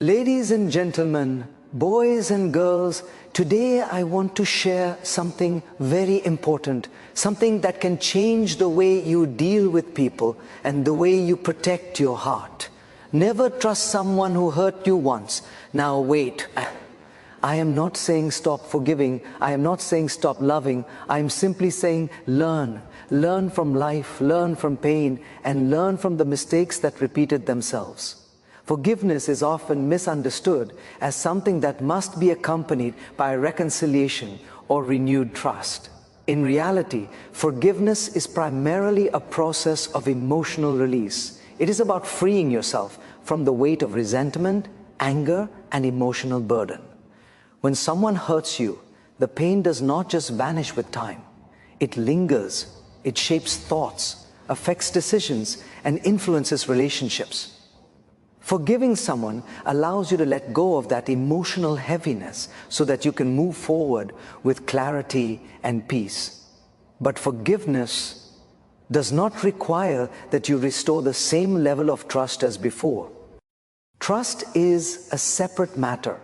Ladies and gentlemen, boys and girls, today I want to share something very important, something that can change the way you deal with people and the way you protect your heart. Never trust someone who hurt you once. Now wait, I am not saying stop forgiving, I am not saying stop loving, I am simply saying learn. Learn from life, learn from pain, and learn from the mistakes that repeated themselves. Forgiveness is often misunderstood as something that must be accompanied by reconciliation or renewed trust. In reality, forgiveness is primarily a process of emotional release. It is about freeing yourself from the weight of resentment, anger, and emotional burden. When someone hurts you, the pain does not just vanish with time. It lingers, it shapes thoughts, affects decisions, and influences relationships. Forgiving someone allows you to let go of that emotional heaviness so that you can move forward with clarity and peace. But forgiveness does not require that you restore the same level of trust as before. Trust is a separate matter,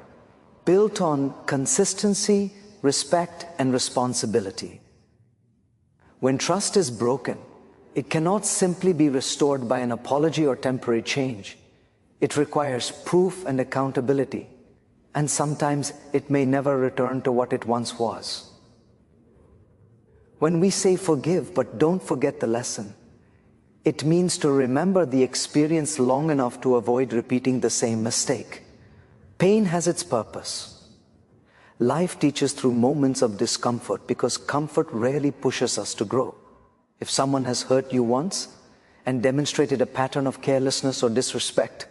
built on consistency, respect, and responsibility. When trust is broken, it cannot simply be restored by an apology or temporary change. It requires proof and accountability, and sometimes it may never return to what it once was. When we say forgive but don't forget the lesson, it means to remember the experience long enough to avoid repeating the same mistake. Pain has its purpose. Life teaches through moments of discomfort because comfort rarely pushes us to grow. If someone has hurt you once and demonstrated a pattern of carelessness or disrespect,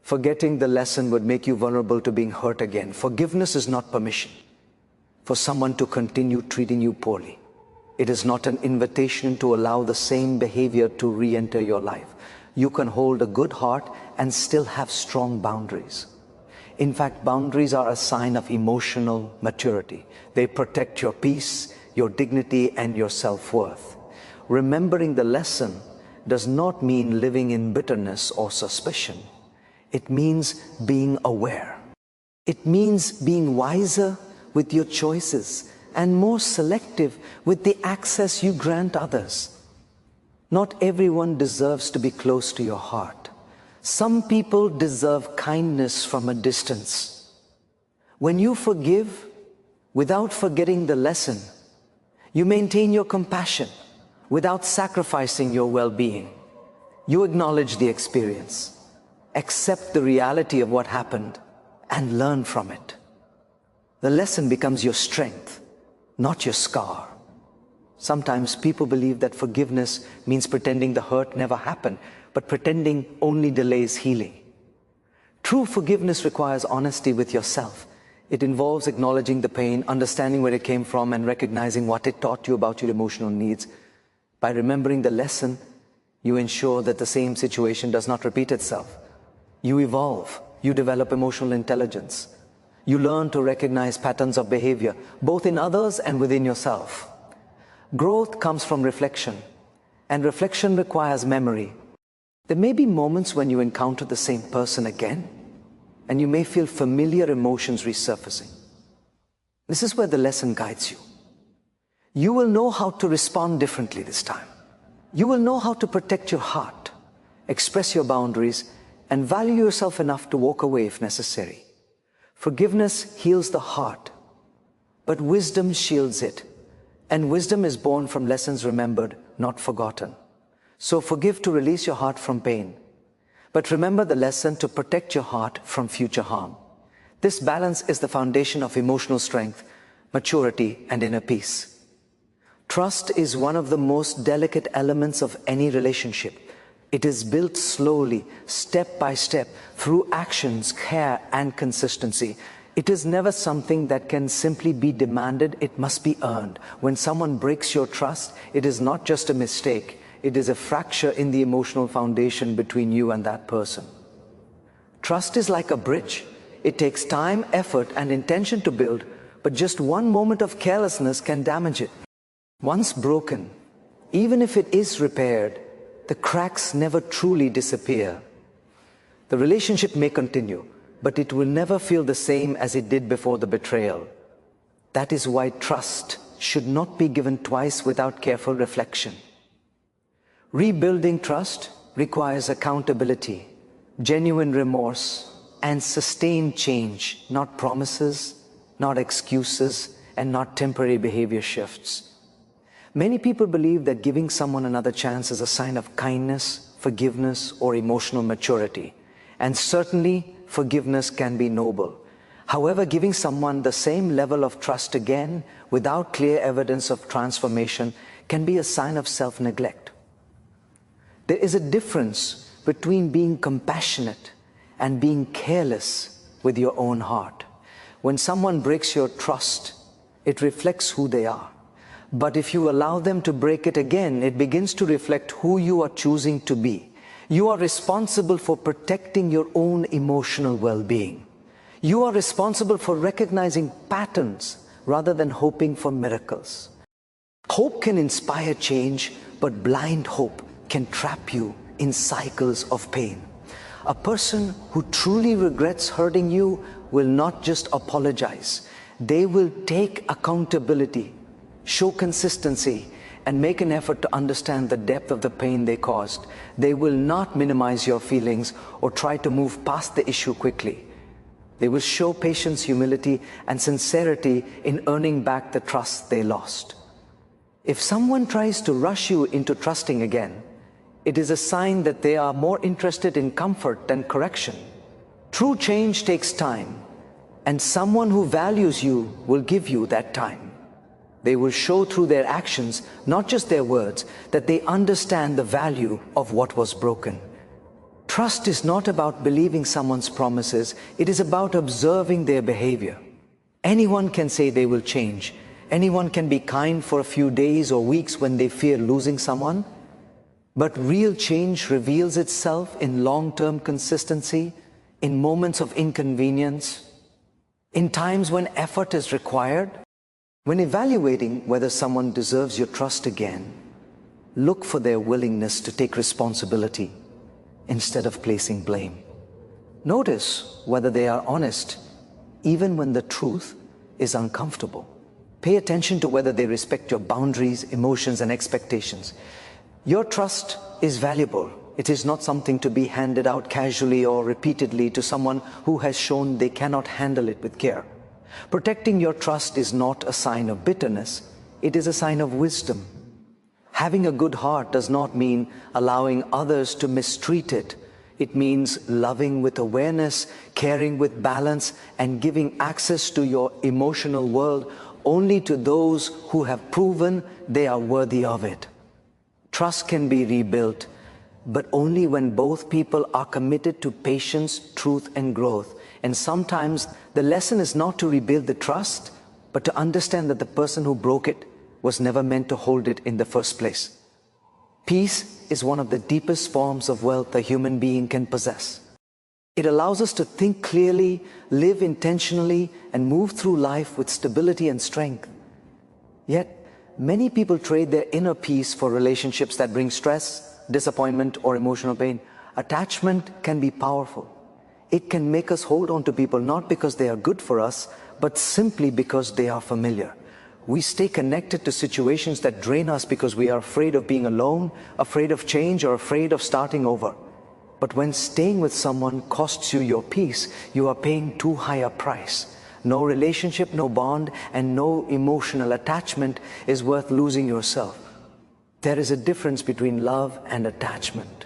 forgetting the lesson would make you vulnerable to being hurt again. Forgiveness is not permission for someone to continue treating you poorly. It is not an invitation to allow the same behavior to re-enter your life. You can hold a good heart and still have strong boundaries. In fact, boundaries are a sign of emotional maturity. They protect your peace, your dignity, and your self-worth. Remembering the lesson does not mean living in bitterness or suspicion. It means being aware. It means being wiser with your choices and more selective with the access you grant others. Not everyone deserves to be close to your heart. Some people deserve kindness from a distance. When you forgive without forgetting the lesson, you maintain your compassion without sacrificing your well-being. You acknowledge the experience, accept the reality of what happened, and learn from it. The lesson becomes your strength, not your scar. Sometimes people believe that forgiveness means pretending the hurt never happened, but pretending only delays healing. True forgiveness requires honesty with yourself. It involves acknowledging the pain, understanding where it came from, and recognizing what it taught you about your emotional needs. By remembering the lesson, you ensure that the same situation does not repeat itself. You evolve, you develop emotional intelligence. You learn to recognize patterns of behavior, both in others and within yourself. Growth comes from reflection, and reflection requires memory. There may be moments when you encounter the same person again, and you may feel familiar emotions resurfacing. This is where the lesson guides you. You will know how to respond differently this time. You will know how to protect your heart, express your boundaries, and value yourself enough to walk away if necessary. Forgiveness heals the heart, but wisdom shields it. And wisdom is born from lessons remembered, not forgotten. So forgive to release your heart from pain, but remember the lesson to protect your heart from future harm. This balance is the foundation of emotional strength, maturity, and inner peace. Trust is one of the most delicate elements of any relationship. It is built slowly, step by step, through actions, care, and consistency. It is never something that can simply be demanded, it must be earned. When someone breaks your trust, it is not just a mistake, it is a fracture in the emotional foundation between you and that person. Trust is like a bridge. It takes time, effort, and intention to build, but just one moment of carelessness can damage it. Once broken, even if it is repaired, the cracks never truly disappear. The relationship may continue, but it will never feel the same as it did before the betrayal. That is why trust should not be given twice without careful reflection. Rebuilding trust requires accountability, genuine remorse, and sustained change, not promises, not excuses, and not temporary behavior shifts. Many people believe that giving someone another chance is a sign of kindness, forgiveness, or emotional maturity. And certainly, forgiveness can be noble. However, giving someone the same level of trust again without clear evidence of transformation can be a sign of self-neglect. There is a difference between being compassionate and being careless with your own heart. When someone breaks your trust, it reflects who they are. But if you allow them to break it again, it begins to reflect who you are choosing to be. You are responsible for protecting your own emotional well-being. You are responsible for recognizing patterns rather than hoping for miracles. Hope can inspire change, but blind hope can trap you in cycles of pain. A person who truly regrets hurting you will not just apologize. They will take accountability, show consistency, and make an effort to understand the depth of the pain they caused. They will not minimize your feelings or try to move past the issue quickly. They will show patience, humility, and sincerity in earning back the trust they lost. If someone tries to rush you into trusting again, it is a sign that they are more interested in comfort than correction. True change takes time, and someone who values you will give you that time. They will show through their actions, not just their words, that they understand the value of what was broken. Trust is not about believing someone's promises, it is about observing their behavior. Anyone can say they will change. Anyone can be kind for a few days or weeks when they fear losing someone. But real change reveals itself in long-term consistency, in moments of inconvenience, in times when effort is required. When evaluating whether someone deserves your trust again, look for their willingness to take responsibility instead of placing blame. Notice whether they are honest, even when the truth is uncomfortable. Pay attention to whether they respect your boundaries, emotions, and expectations. Your trust is valuable. It is not something to be handed out casually or repeatedly to someone who has shown they cannot handle it with care. Protecting your trust is not a sign of bitterness, it is a sign of wisdom. Having a good heart does not mean allowing others to mistreat it. It means loving with awareness, caring with balance, and giving access to your emotional world only to those who have proven they are worthy of it. Trust can be rebuilt, but only when both people are committed to patience, truth, and growth. And sometimes the lesson is not to rebuild the trust, but to understand that the person who broke it was never meant to hold it in the first place. Peace is one of the deepest forms of wealth a human being can possess. It allows us to think clearly, live intentionally, and move through life with stability and strength. Yet, many people trade their inner peace for relationships that bring stress, disappointment, or emotional pain. Attachment can be powerful. It can make us hold on to people not because they are good for us, but simply because they are familiar. We stay connected to situations that drain us because we are afraid of being alone, afraid of change, or afraid of starting over. But when staying with someone costs you your peace, you are paying too high a price. No relationship, no bond, and no emotional attachment is worth losing yourself. There is a difference between love and attachment.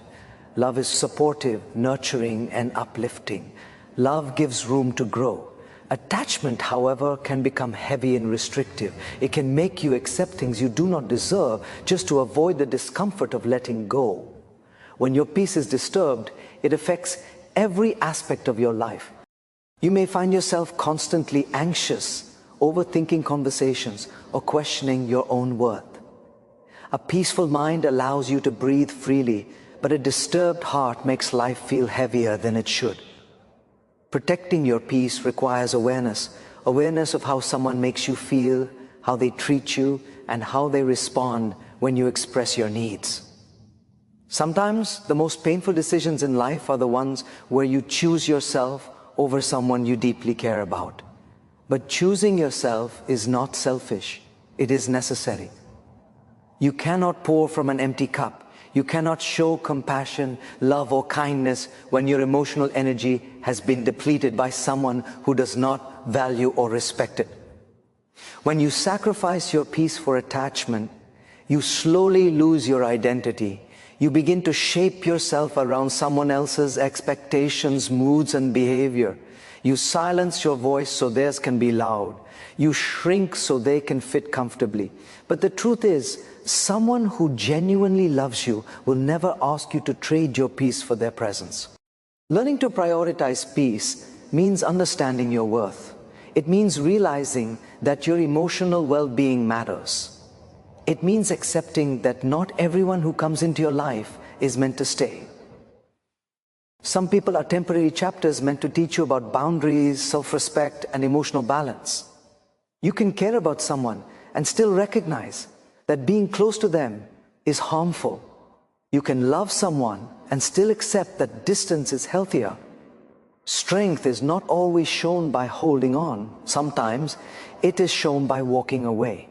Love is supportive, nurturing, and uplifting. Love gives room to grow. Attachment, however, can become heavy and restrictive. It can make you accept things you do not deserve just to avoid the discomfort of letting go. When your peace is disturbed, it affects every aspect of your life. You may find yourself constantly anxious, overthinking conversations, or questioning your own worth. A peaceful mind allows you to breathe freely, but a disturbed heart makes life feel heavier than it should. Protecting your peace requires awareness of how someone makes you feel, how they treat you, and how they respond when you express your needs. Sometimes the most painful decisions in life are the ones where you choose yourself over someone you deeply care about. But choosing yourself is not selfish. It is necessary. You cannot pour from an empty cup. You cannot show compassion, love, or kindness when your emotional energy has been depleted by someone who does not value or respect it. When you sacrifice your peace for attachment, you slowly lose your identity. You begin to shape yourself around someone else's expectations, moods, and behavior. You silence your voice so theirs can be loud. You shrink so they can fit comfortably. But the truth is, someone who genuinely loves you will never ask you to trade your peace for their presence. Learning to prioritize peace means understanding your worth. It means realizing that your emotional well-being matters. It means accepting that not everyone who comes into your life is meant to stay. Some people are temporary chapters meant to teach you about boundaries, self-respect, and emotional balance. You can care about someone and still recognize that being close to them is harmful. You can love someone and still accept that distance is healthier. Strength is not always shown by holding on. Sometimes it is shown by walking away.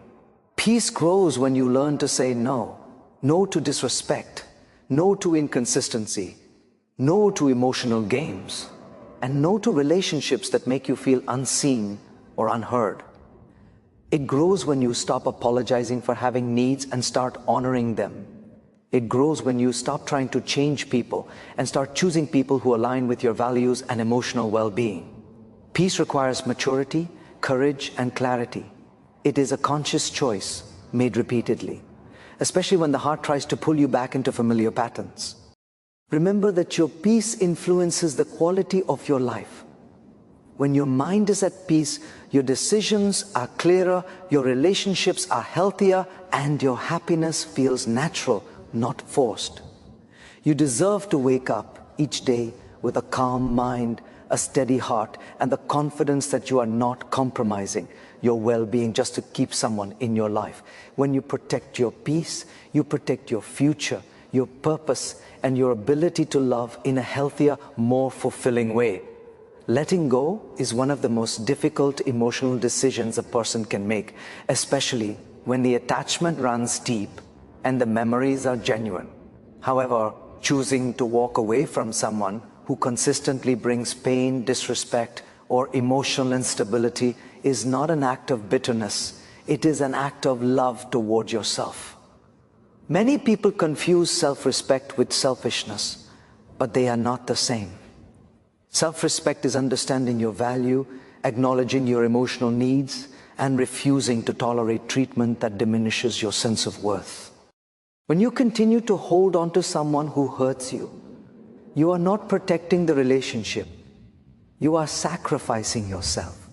Peace grows when you learn to say no. No to disrespect. No to inconsistency. No to emotional games. And no to relationships that make you feel unseen or unheard. It grows when you stop apologizing for having needs and start honoring them. It grows when you stop trying to change people and start choosing people who align with your values and emotional well-being. Peace requires maturity, courage, and clarity. It is a conscious choice made repeatedly, especially when the heart tries to pull you back into familiar patterns. Remember that your peace influences the quality of your life. When your mind is at peace, your decisions are clearer, your relationships are healthier, and your happiness feels natural, not forced. You deserve to wake up each day with a calm mind, a steady heart, and the confidence that you are not compromising your well-being just to keep someone in your life. When you protect your peace, you protect your future, your purpose, and your ability to love in a healthier, more fulfilling way. Letting go is one of the most difficult emotional decisions a person can make, especially when the attachment runs deep and the memories are genuine. However, choosing to walk away from someone who consistently brings pain, disrespect, or emotional instability is not an act of bitterness. It is an act of love toward yourself. Many people confuse self-respect with selfishness, but they are not the same. Self-respect is understanding your value, acknowledging your emotional needs, and refusing to tolerate treatment that diminishes your sense of worth. When you continue to hold on to someone who hurts you, you are not protecting the relationship. You are sacrificing yourself.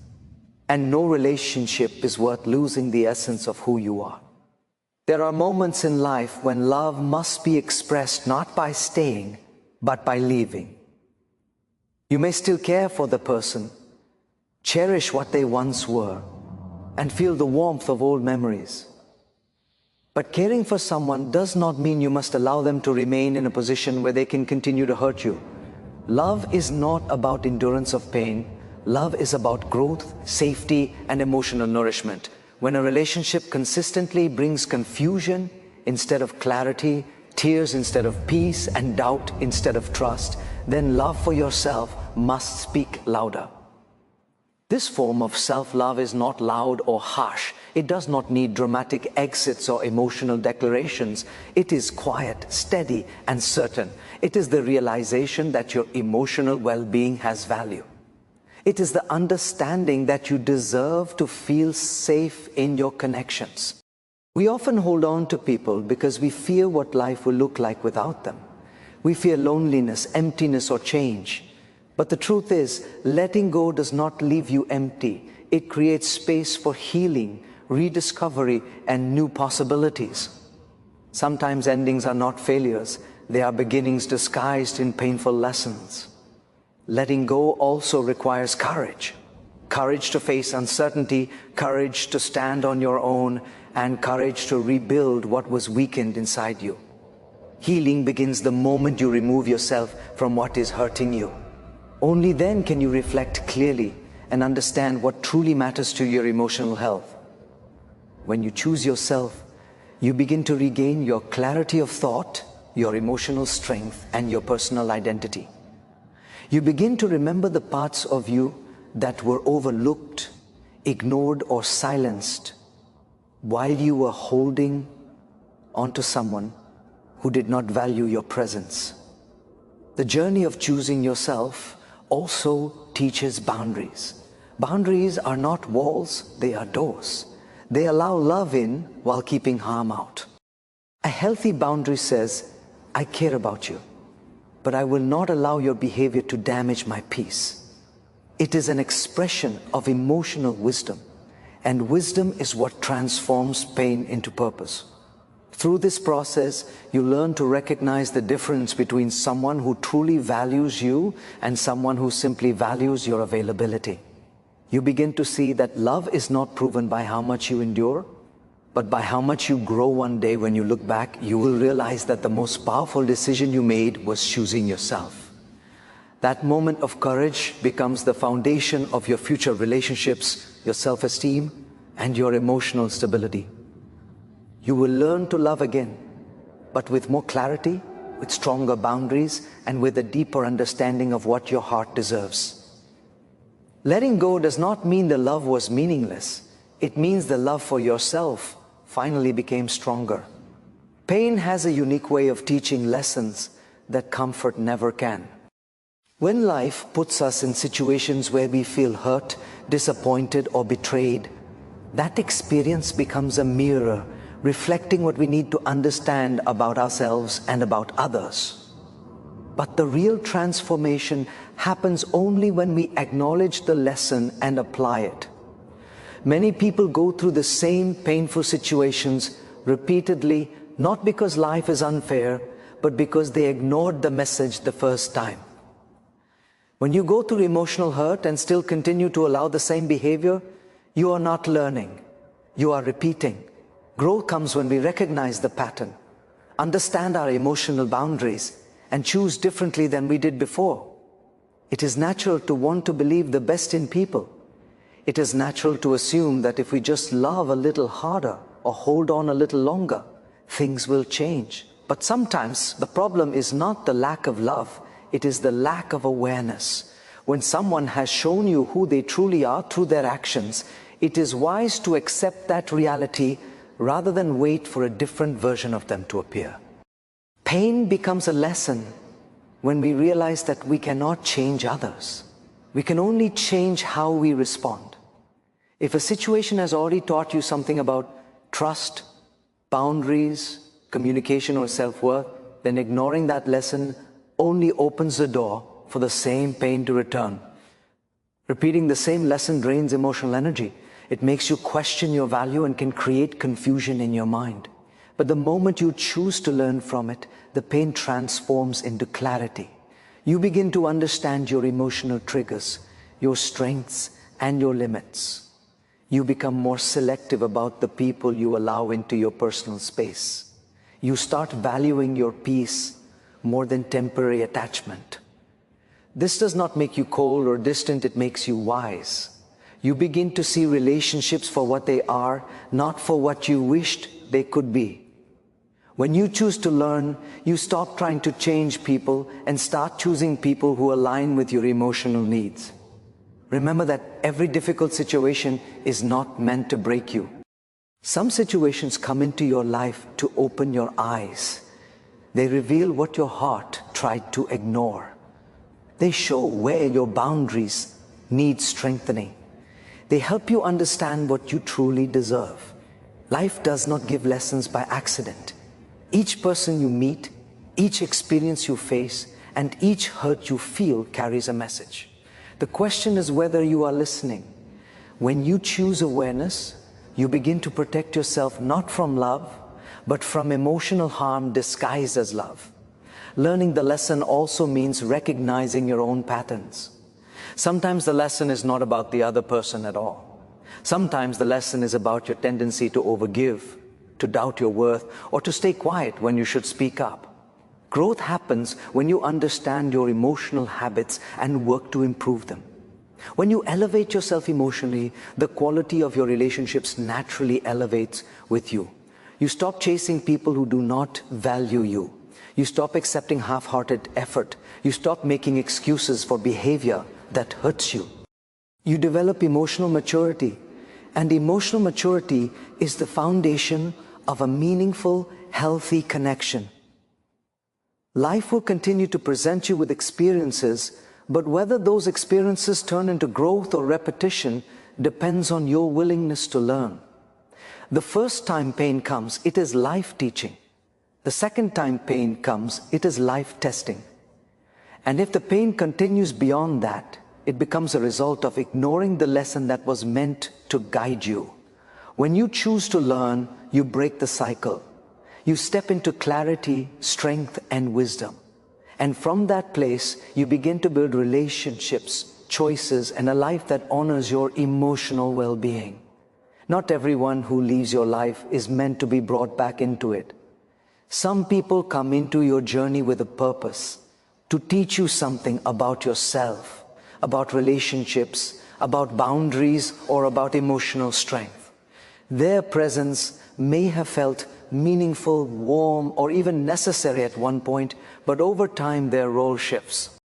And no relationship is worth losing the essence of who you are. There are moments in life when love must be expressed not by staying, but by leaving. You may still care for the person, cherish what they once were, and feel the warmth of old memories. But caring for someone does not mean you must allow them to remain in a position where they can continue to hurt you. Love is not about endurance of pain. Love is about growth, safety, and emotional nourishment. When a relationship consistently brings confusion instead of clarity, tears instead of peace, and doubt instead of trust, then love for yourself must speak louder. This form of self-love is not loud or harsh. It does not need dramatic exits or emotional declarations. It is quiet, steady, and certain. It is the realization that your emotional well-being has value. It is the understanding that you deserve to feel safe in your connections. We often hold on to people because we fear what life will look like without them. We fear loneliness, emptiness, or change. But the truth is, letting go does not leave you empty. It creates space for healing, rediscovery, and new possibilities. Sometimes endings are not failures. They are beginnings disguised in painful lessons. Letting go also requires courage. Courage to face uncertainty, courage to stand on your own, and courage to rebuild what was weakened inside you. Healing begins the moment you remove yourself from what is hurting you. Only then can you reflect clearly and understand what truly matters to your emotional health. When you choose yourself, you begin to regain your clarity of thought, your emotional strength, and your personal identity. You begin to remember the parts of you that were overlooked, ignored, or silenced while you were holding onto someone who did not value your presence. The journey of choosing yourself also teaches boundaries. Boundaries are not walls, they are doors. They allow love in while keeping harm out. A healthy boundary says, I care about you, but I will not allow your behavior to damage my peace. It is an expression of emotional wisdom, and wisdom is what transforms pain into purpose. Through this process, you learn to recognize the difference between someone who truly values you and someone who simply values your availability. You begin to see that love is not proven by how much you endure, but by how much you grow. One day when you look back, you will realize that the most powerful decision you made was choosing yourself. That moment of courage becomes the foundation of your future relationships, your self-esteem, and your emotional stability. You will learn to love again, but with more clarity, with stronger boundaries, and with a deeper understanding of what your heart deserves. Letting go does not mean the love was meaningless. It means the love for yourself finally became stronger. Pain has a unique way of teaching lessons that comfort never can. When life puts us in situations where we feel hurt, disappointed, or betrayed, that experience becomes a mirror reflecting what we need to understand about ourselves and about others. But the real transformation happens only when we acknowledge the lesson and apply it. Many people go through the same painful situations repeatedly, not because life is unfair, but because they ignored the message the first time. When you go through emotional hurt and still continue to allow the same behavior, you are not learning, you are repeating. Growth comes when we recognize the pattern, understand our emotional boundaries, and choose differently than we did before. It is natural to want to believe the best in people. It is natural to assume that if we just love a little harder or hold on a little longer, things will change. But sometimes the problem is not the lack of love, it is the lack of awareness. When someone has shown you who they truly are through their actions, it is wise to accept that reality rather than wait for a different version of them to appear. Pain becomes a lesson when we realize that we cannot change others. We can only change how we respond. If a situation has already taught you something about trust, boundaries, communication, or self-worth, then ignoring that lesson only opens the door for the same pain to return. Repeating the same lesson drains emotional energy. It makes you question your value and can create confusion in your mind. But the moment you choose to learn from it, the pain transforms into clarity. You begin to understand your emotional triggers, your strengths, and your limits. You become more selective about the people you allow into your personal space. You start valuing your peace more than temporary attachment. This does not make you cold or distant, it makes you wise. You begin to see relationships for what they are, not for what you wished they could be. When you choose to learn, you stop trying to change people and start choosing people who align with your emotional needs. Remember that every difficult situation is not meant to break you. Some situations come into your life to open your eyes. They reveal what your heart tried to ignore. They show where your boundaries need strengthening. They help you understand what you truly deserve. Life does not give lessons by accident. Each person you meet, each experience you face, and each hurt you feel carries a message. The question is whether you are listening. When you choose awareness, you begin to protect yourself not from love, but from emotional harm disguised as love. Learning the lesson also means recognizing your own patterns. Sometimes the lesson is not about the other person at all. Sometimes the lesson is about your tendency to overgive, to doubt your worth, or to stay quiet when you should speak up. Growth happens when you understand your emotional habits and work to improve them. When you elevate yourself emotionally, the quality of your relationships naturally elevates with you. You stop chasing people who do not value you. You stop accepting half-hearted effort. You stop making excuses for behavior that hurts you. You develop emotional maturity, and emotional maturity is the foundation of a meaningful, healthy connection. Life will continue to present you with experiences, but whether those experiences turn into growth or repetition depends on your willingness to learn. The first time pain comes, it is life teaching. The second time pain comes, it is life testing. And if the pain continues beyond that, it becomes a result of ignoring the lesson that was meant to guide you. When you choose to learn, you break the cycle. You step into clarity, strength, and wisdom. And from that place, you begin to build relationships, choices, and a life that honors your emotional well-being. Not everyone who leaves your life is meant to be brought back into it. Some people come into your journey with a purpose, to teach you something about yourself, about relationships, about boundaries, or about emotional strength. Their presence may have felt meaningful, warm, or even necessary at one point, but over time their role shifts.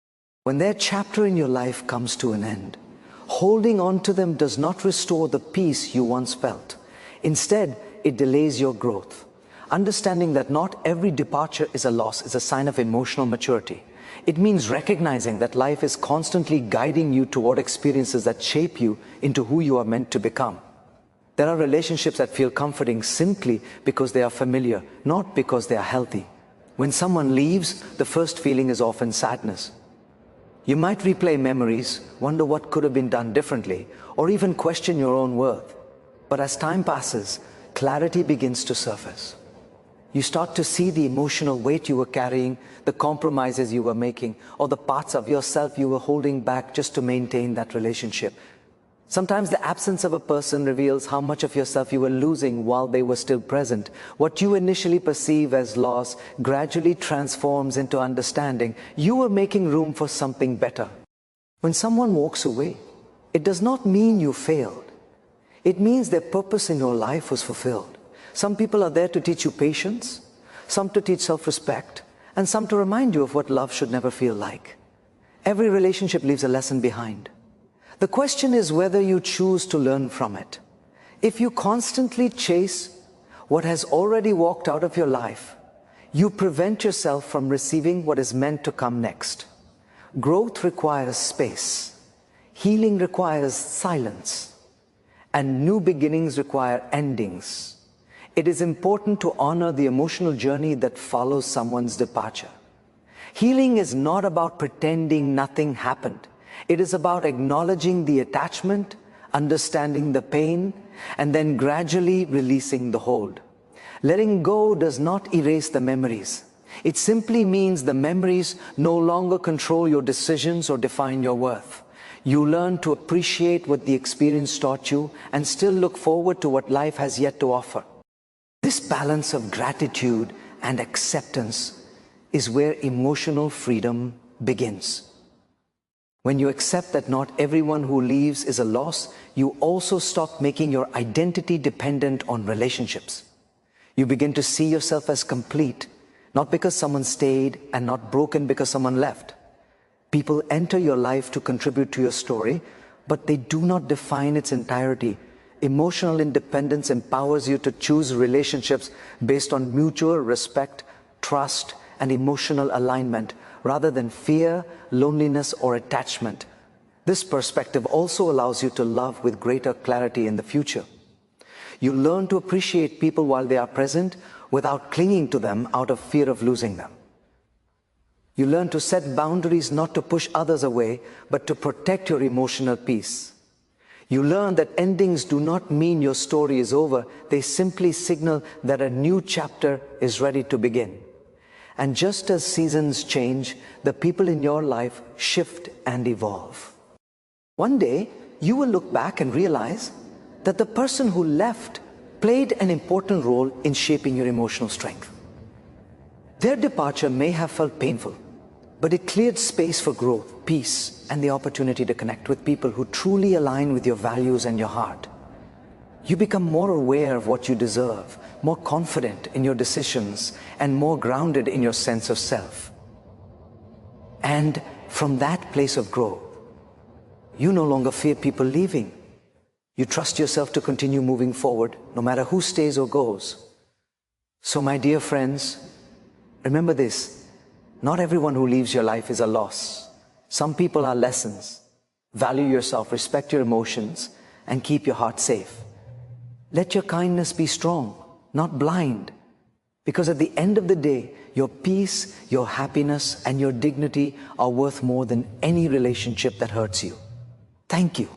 When their chapter in your life comes to an end, holding on to them does not restore the peace you once felt. Instead, it delays your growth. Understanding that not every departure is a loss is a sign of emotional maturity. It means recognizing that life is constantly guiding you toward experiences that shape you into who you are meant to become. There are relationships that feel comforting simply because they are familiar, not because they are healthy. When someone leaves, the first feeling is often sadness. You might replay memories, wonder what could have been done differently, or even question your own worth. But as time passes, clarity begins to surface. You start to see the emotional weight you were carrying, the compromises you were making, or the parts of yourself you were holding back just to maintain that relationship. Sometimes the absence of a person reveals how much of yourself you were losing while they were still present. What you initially perceive as loss gradually transforms into understanding. You were making room for something better. When someone walks away, it does not mean you failed. It means their purpose in your life was fulfilled. Some people are there to teach you patience, some to teach self-respect, and some to remind you of what love should never feel like. Every relationship leaves a lesson behind. The question is whether you choose to learn from it. If you constantly chase what has already walked out of your life, you prevent yourself from receiving what is meant to come next. Growth requires space. Healing requires silence. And new beginnings require endings. It is important to honor the emotional journey that follows someone's departure. Healing is not about pretending nothing happened. It is about acknowledging the attachment, understanding the pain, and then gradually releasing the hold. Letting go does not erase the memories. It simply means the memories no longer control your decisions or define your worth. You learn to appreciate what the experience taught you and still look forward to what life has yet to offer. This balance of gratitude and acceptance is where emotional freedom begins. When you accept that not everyone who leaves is a loss, you also stop making your identity dependent on relationships. You begin to see yourself as complete, not because someone stayed and not broken because someone left. People enter your life to contribute to your story, but they do not define its entirety. Emotional independence empowers you to choose relationships based on mutual respect, trust, and emotional alignment, rather than fear, loneliness, or attachment. This perspective also allows you to love with greater clarity in the future. You learn to appreciate people while they are present without clinging to them out of fear of losing them. You learn to set boundaries not to push others away, but to protect your emotional peace. You learn that endings do not mean your story is over. They simply signal that a new chapter is ready to begin. And just as seasons change, the people in your life shift and evolve. One day, you will look back and realize that the person who left played an important role in shaping your emotional strength. Their departure may have felt painful, but it cleared space for growth, peace, and the opportunity to connect with people who truly align with your values and your heart. You become more aware of what you deserve, more confident in your decisions, and more grounded in your sense of self. And from that place of growth, you no longer fear people leaving. You trust yourself to continue moving forward, no matter who stays or goes. So, my dear friends, remember this: not everyone who leaves your life is a loss. Some people are lessons. Value yourself, respect your emotions, and keep your heart safe. Let your kindness be strong, not blind, because at the end of the day, your peace, your happiness, and your dignity are worth more than any relationship that hurts you. Thank you.